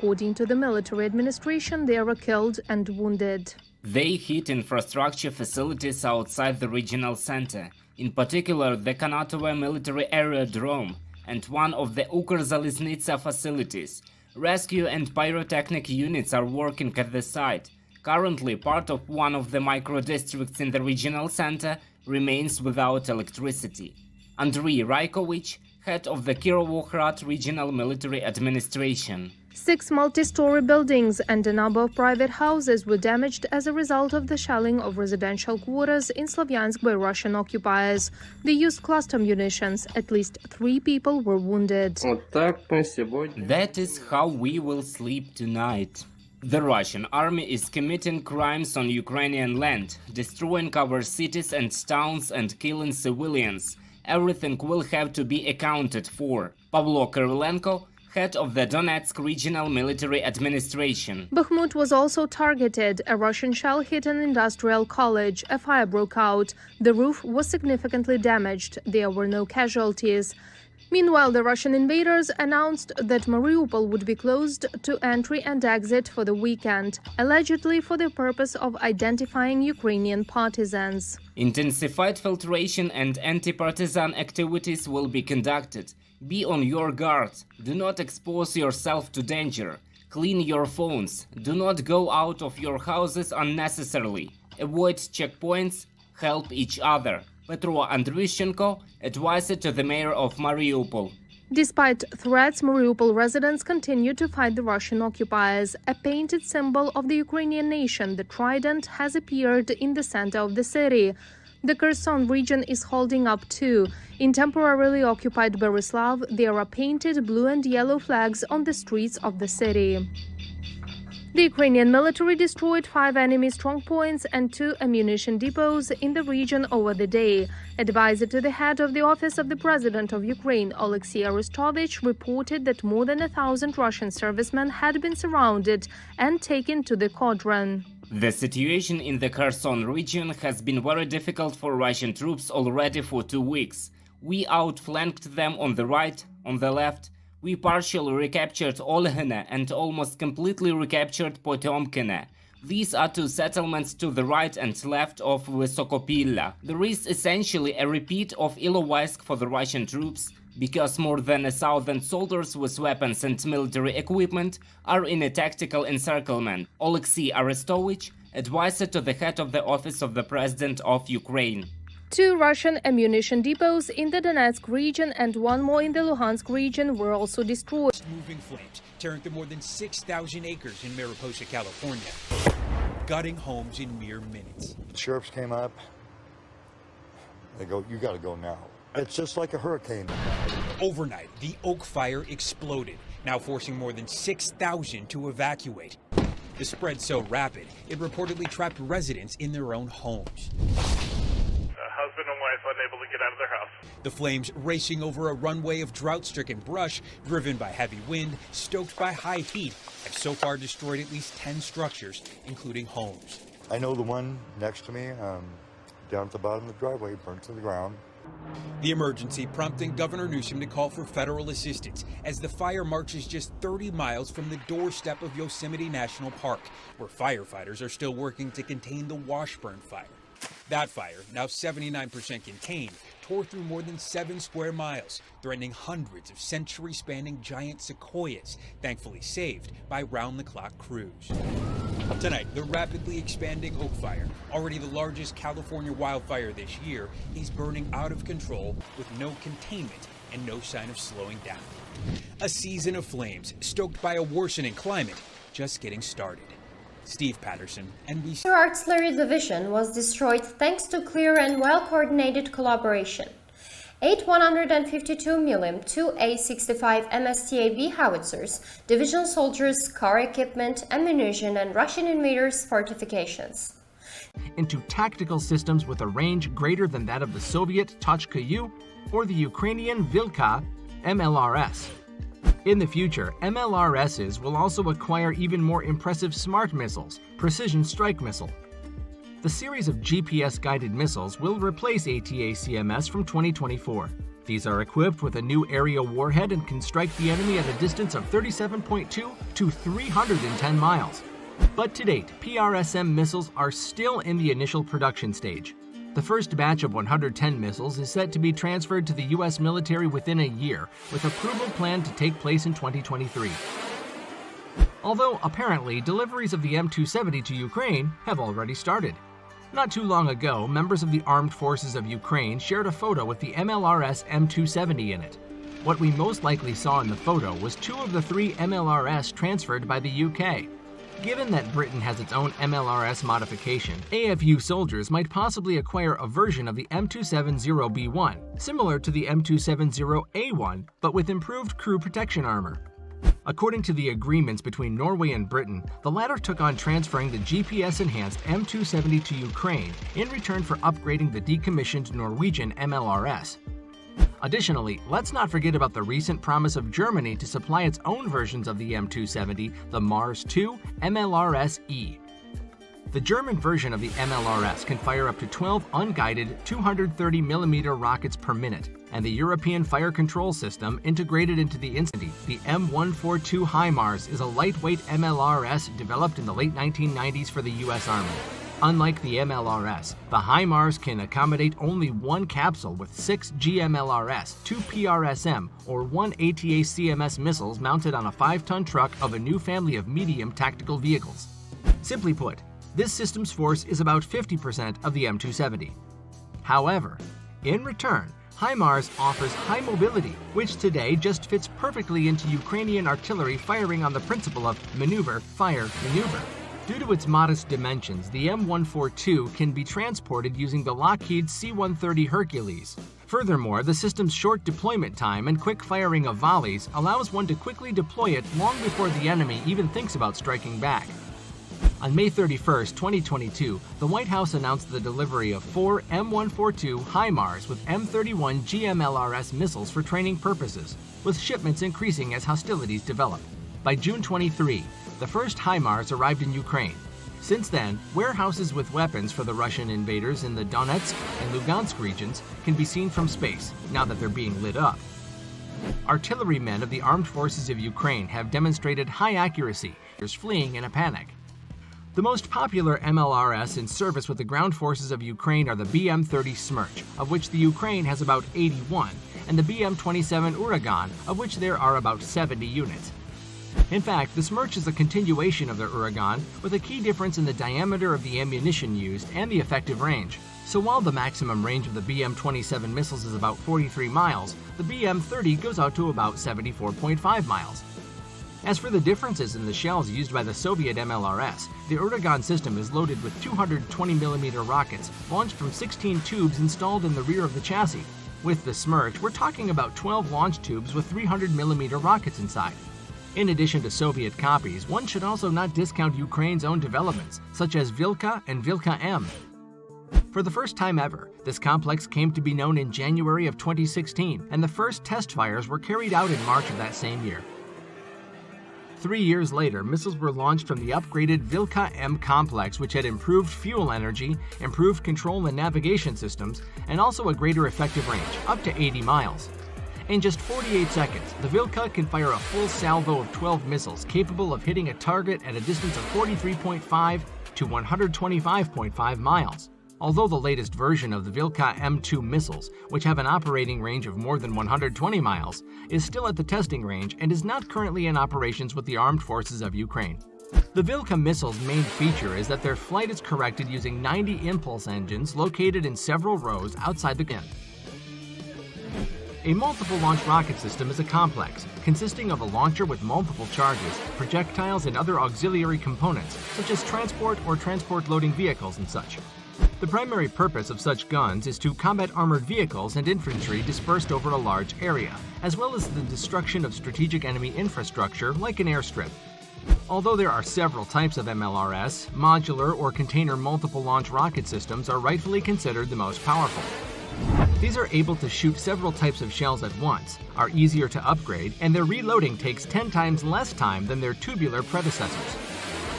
According to the military administration, there were killed and wounded. They hit infrastructure facilities outside the regional center, in particular the Kanatovo military aerodrome and one of the Ukrzaliznytsa facilities. Rescue and pyrotechnic units are working at the site. Currently, part of one of the micro-districts in the regional center remains without electricity. Andriy Raikovich, head of the Kirovohrad Regional Military Administration. 6 multi-story buildings and a number of private houses were damaged as a result of the shelling of residential quarters in Slavyansk by Russian occupiers. They used cluster munitions. At least 3 people were wounded. That is how we will sleep tonight. The Russian army is committing crimes on Ukrainian land, destroying our cities and towns and killing civilians. Everything will have to be accounted for. Pavlo Kirilenko, head of the Donetsk Regional Military Administration. Bakhmut was also targeted. A Russian shell hit an industrial college. A fire broke out. The roof was significantly damaged. There were no casualties. Meanwhile, the Russian invaders announced that Mariupol would be closed to entry and exit for the weekend, allegedly for the purpose of identifying Ukrainian partisans. Intensified filtration and anti-partisan activities will be conducted. Be on your guard. Do not expose yourself to danger. Clean your phones. Do not go out of your houses unnecessarily. Avoid checkpoints. Help each other. Petro Andrющенko, advisor to the mayor of Mariupol. Despite threats, Mariupol residents continue to fight the Russian occupiers. A painted symbol of the Ukrainian nation, the trident, has appeared in the center of the city. The Kherson region is holding up too. In temporarily occupied Berislav, there are painted blue and yellow flags on the streets of the city. The Ukrainian military destroyed 5 enemy strongpoints and 2 ammunition depots in the region over the day. Advisor to the head of the office of the President of Ukraine, Alexei Arestovich, reported that more than 1,000 Russian servicemen had been surrounded and taken to the Kodran. The situation in the Kherson region has been very difficult for Russian troops already for 2 weeks. We outflanked them on the right, on the left. We partially recaptured Olhene and almost completely recaptured Potemkine. These are 2 settlements to the right and left of Vysokopilla. There is essentially a repeat of Ilovaisk for the Russian troops, because more than 1,000 soldiers with weapons and military equipment are in a tactical encirclement. Alexei Arestovich, advisor to the head of the office of the President of Ukraine. 2 Russian ammunition depots in the Donetsk region and 1 more in the Luhansk region were also destroyed. Moving flames tearing through more than 6,000 acres in Mariposa, California, gutting homes in mere minutes. The sheriffs came up. They go, "You got to go now." It's just like a hurricane. Overnight, the Oak Fire exploded, now forcing more than 6,000 to evacuate. The spread so rapid, it reportedly trapped residents in their own homes. Husband and wife unable to get out of their house. The flames racing over a runway of drought-stricken brush, driven by heavy wind, stoked by high heat, have so far destroyed at least 10 structures, including homes. I know the one next to me, down at the bottom of the driveway, burnt to the ground. The emergency prompting Governor Newsom to call for federal assistance as the fire marches just 30 miles from the doorstep of Yosemite National Park, where firefighters are still working to contain the Washburn fire. That fire, now 79% contained, tore through more than 7 square miles, threatening hundreds of century-spanning giant sequoias, thankfully saved by round-the-clock crews. Tonight, the rapidly expanding Oak Fire, already the largest California wildfire this year, is burning out of control with no containment and no sign of slowing down. A season of flames, stoked by a worsening climate, just getting started. Steve Patterson, NBC. Our artillery division was destroyed thanks to clear and well-coordinated collaboration. 8 152mm 2A65 MSTAB howitzers, division soldiers, car equipment, ammunition, and Russian invaders' fortifications. Into tactical systems with a range greater than that of the Soviet Tochka-U or the Ukrainian Vilka MLRS. In the future, MLRSs will also acquire even more impressive smart missiles, precision strike missile. The series of GPS-guided missiles will replace ATA-CMS from 2024. These are equipped with a new area warhead and can strike the enemy at a distance of 37.2 to 310 miles. But to date, PRSM missiles are still in the initial production stage. The first batch of 110 missiles is set to be transferred to the U.S. military within a year, with approval planned to take place in 2023. Although apparently deliveries of the M270 to Ukraine have already started. Not too long ago, members of the Armed Forces of Ukraine shared a photo with the MLRS M270 in it. What we most likely saw in the photo was 2 of the 3 MLRS transferred by the UK. Given that Britain has its own MLRS modification, AFU soldiers might possibly acquire a version of the M270B1, similar to the M270A1, but with improved crew protection armor. According to the agreements between Norway and Britain, the latter took on transferring the GPS-enhanced M270 to Ukraine in return for upgrading the decommissioned Norwegian MLRS. Additionally, let's not forget about the recent promise of Germany to supply its own versions of the M270, the Mars 2 MLRS-E. The German version of the MLRS can fire up to 12 unguided 230mm rockets per minute, and the European Fire Control System integrated into the Incendy, the M142 HIMARS, is a lightweight MLRS developed in the late 1990s for the U.S. Army. Unlike the MLRS, the HIMARS can accommodate only 1 capsule with 6 GMLRS, 2 PRSM, or 1 ATA-CMS missiles mounted on a 5-ton truck of a new family of medium tactical vehicles. Simply put, this system's force is about 50% of the M270. However, in return, HIMARS offers high mobility, which today just fits perfectly into Ukrainian artillery firing on the principle of maneuver, fire, maneuver. Due to its modest dimensions, the M142 can be transported using the Lockheed C-130 Hercules. Furthermore, the system's short deployment time and quick firing of volleys allows one to quickly deploy it long before the enemy even thinks about striking back. On May 31, 2022, the White House announced the delivery of 4 M142 HIMARS with M31 GMLRS missiles for training purposes, with shipments increasing as hostilities develop. By June 23, the first HIMARS arrived in Ukraine. Since then, warehouses with weapons for the Russian invaders in the Donetsk and Lugansk regions can be seen from space, now that they're being lit up. Artillerymen of the Armed Forces of Ukraine have demonstrated high accuracy, fleeing in a panic. The most popular MLRS in service with the ground forces of Ukraine are the BM-30 Smerch, of which the Ukraine has about 81, and the BM-27 Uragan, of which there are about 70 units. In fact, the Smerch is a continuation of the Uragan, with a key difference in the diameter of the ammunition used and the effective range. So while the maximum range of the BM-27 missiles is about 43 miles, the BM-30 goes out to about 74.5 miles. As for the differences in the shells used by the Soviet MLRS, the Uragan system is loaded with 220mm rockets launched from 16 tubes installed in the rear of the chassis. With the Smerch, we're talking about 12 launch tubes with 300mm rockets inside. In addition to Soviet copies, one should also not discount Ukraine's own developments, such as Vilka and Vilka-M. For the first time ever, this complex came to be known in January of 2016, and the first test fires were carried out in March of that same year. 3 years later, missiles were launched from the upgraded Vilka-M complex, which had improved fuel energy, improved control and navigation systems, and also a greater effective range, up to 80 miles. In just 48 seconds, the Vilka can fire a full salvo of 12 missiles capable of hitting a target at a distance of 43.5 to 125.5 miles. Although the latest version of the Vilka M2 missiles, which have an operating range of more than 120 miles, is still at the testing range and is not currently in operations with the Armed Forces of Ukraine. The Vilka missile's main feature is that their flight is corrected using 90 impulse engines located in several rows outside the gun. A multiple launch rocket system is a complex, consisting of a launcher with multiple charges, projectiles, and other auxiliary components, such as transport or transport loading vehicles and such. The primary purpose of such guns is to combat armored vehicles and infantry dispersed over a large area, as well as the destruction of strategic enemy infrastructure like an airstrip. Although there are several types of MLRS, modular or container multiple launch rocket systems are rightfully considered the most powerful. These are able to shoot several types of shells at once, are easier to upgrade, and their reloading takes 10 times less time than their tubular predecessors.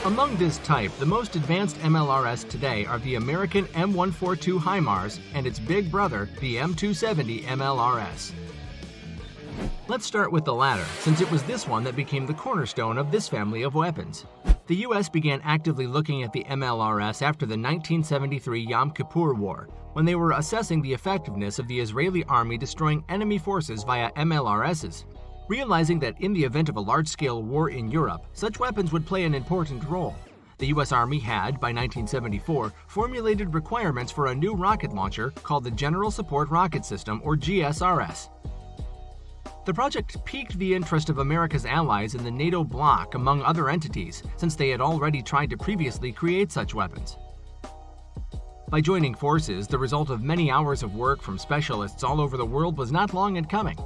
Among this type, the most advanced MLRS today are the American M142 HIMARS and its big brother, the M270 MLRS. Let's start with the latter, since it was this one that became the cornerstone of this family of weapons. The U.S. began actively looking at the MLRS after the 1973 Yom Kippur War, when they were assessing the effectiveness of the Israeli army destroying enemy forces via MLRSs. Realizing that in the event of a large-scale war in Europe, such weapons would play an important role. The U.S. Army had, by 1974, formulated requirements for a new rocket launcher called the General Support Rocket System, or GSRS. The project piqued the interest of America's allies in the NATO bloc, among other entities, since they had already tried to previously create such weapons. By joining forces, the result of many hours of work from specialists all over the world was not long in coming.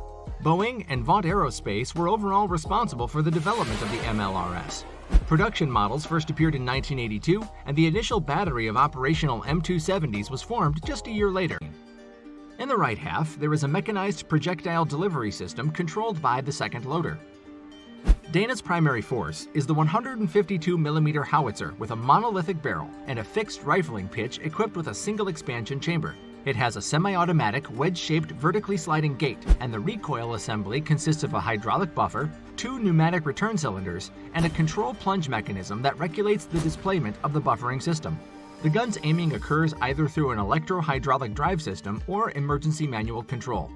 Boeing and Vought Aerospace were overall responsible for the development of the MLRS. Production models first appeared in 1982, and the initial battery of operational M270s was formed just a year later. In the right half, there is a mechanized projectile delivery system controlled by the second loader. Dana's primary force is the 152mm howitzer with a monolithic barrel and a fixed rifling pitch equipped with a single expansion chamber. It has a semi-automatic wedge-shaped vertically sliding gate, and the recoil assembly consists of a hydraulic buffer, 2 pneumatic return cylinders, and a control plunge mechanism that regulates the displacement of the buffering system. The gun's aiming occurs either through an electro-hydraulic drive system or emergency manual control.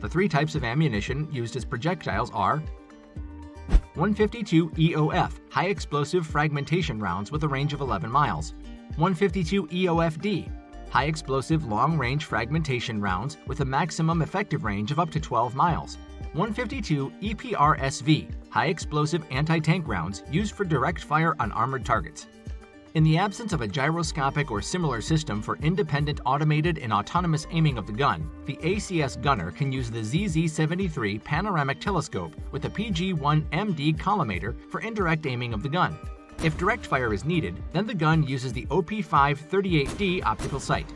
The 3 types of ammunition used as projectiles are 152 EOF, high explosive fragmentation rounds with a range of 11 miles, 152 EOFD, high explosive long-range fragmentation rounds with a maximum effective range of up to 12 miles. 152 EPRSV, high explosive anti-tank rounds used for direct fire on armored targets. In the absence of a gyroscopic or similar system for independent automated and autonomous aiming of the gun, the ACS gunner can use the ZZ-73 panoramic telescope with a PG-1MD collimator for indirect aiming of the gun. If direct fire is needed, then the gun uses the OP538D optical sight.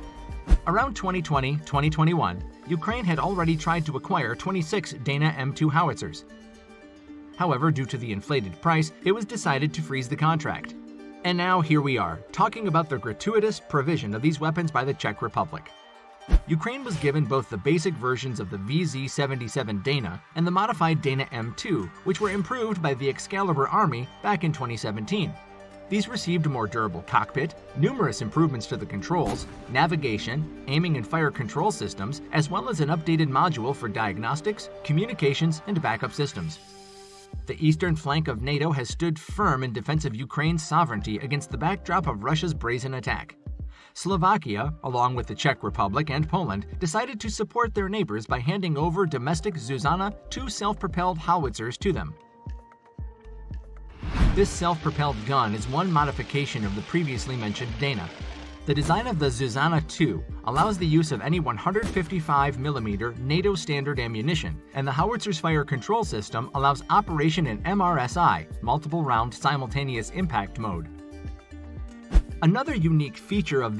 Around 2020-2021, Ukraine had already tried to acquire 26 Dana M2 howitzers. However, due to the inflated price, it was decided to freeze the contract. And now here we are, talking about the gratuitous provision of these weapons by the Czech Republic. Ukraine was given both the basic versions of the VZ-77 Dana and the modified Dana M2, which were improved by the Excalibur Army back in 2017. These received a more durable cockpit, numerous improvements to the controls, navigation, aiming and fire control systems, as well as an updated module for diagnostics, communications, and backup systems. The eastern flank of NATO has stood firm in defense of Ukraine's sovereignty against the backdrop of Russia's brazen attack. Slovakia, along with the Czech Republic and Poland, decided to support their neighbors by handing over domestic Zuzana 2 self-propelled howitzers to them. This self-propelled gun is one modification of the previously mentioned Dana. The design of the Zuzana 2 allows the use of any 155mm NATO standard ammunition, and the howitzer's fire control system allows operation in MRSI, multiple round simultaneous impact mode. Another unique feature of